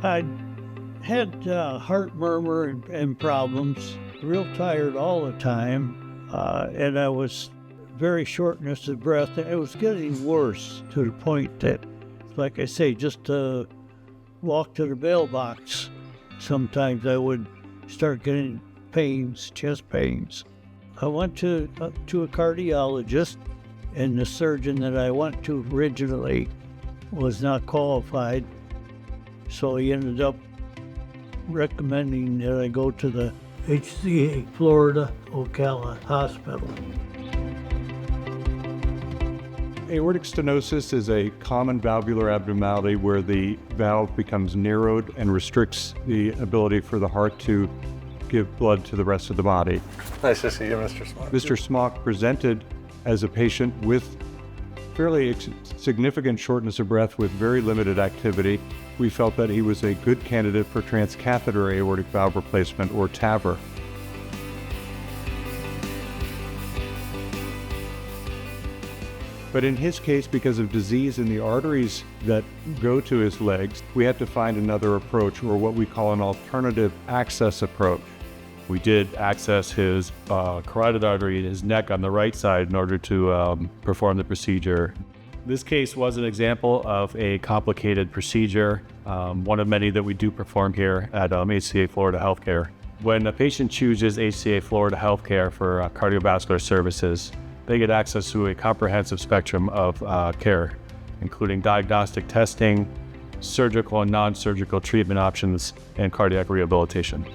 I had heart murmur and problems, real tired all the time, and I was very shortness of breath, and it was getting worse to the point that, like I say, just to walk to the mailbox, sometimes I would start getting pains, chest pains. I went to a cardiologist, and the surgeon that I went to originally was not qualified, so he ended up recommending that I go to the HCA Florida Ocala Hospital. Aortic stenosis is a common valvular abnormality where the valve becomes narrowed and restricts the ability for the heart to give blood to the rest of the body. Nice to see you, Mr. Smock. Mr. Smock presented as a patient with fairly significant shortness of breath with very limited activity. We felt that he was a good candidate for transcatheter aortic valve replacement, or TAVR. But in his case, because of disease in the arteries that go to his legs, we had to find another approach, or what we call an alternative access approach. We did access his carotid artery in his neck on the right side in order to perform the procedure. This case was an example of a complicated procedure, one of many that we do perform here at HCA Florida Healthcare. When a patient chooses HCA Florida Healthcare for cardiovascular services, they get access to a comprehensive spectrum of care, including diagnostic testing, surgical and non-surgical treatment options, and cardiac rehabilitation.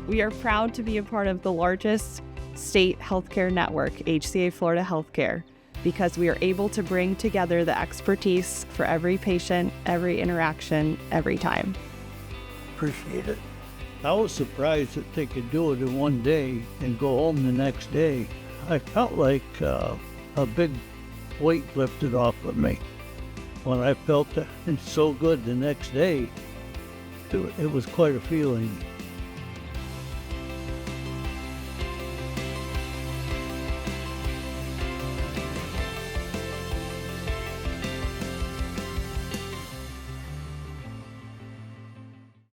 We are proud to be a part of the largest state healthcare network, HCA Florida Healthcare, because we are able to bring together the expertise for every patient, every interaction, every time. Appreciate it. I was surprised that they could do it in one day and go home the next day. I felt like a big weight lifted off of me. When I felt it so good the next day, it was quite a feeling.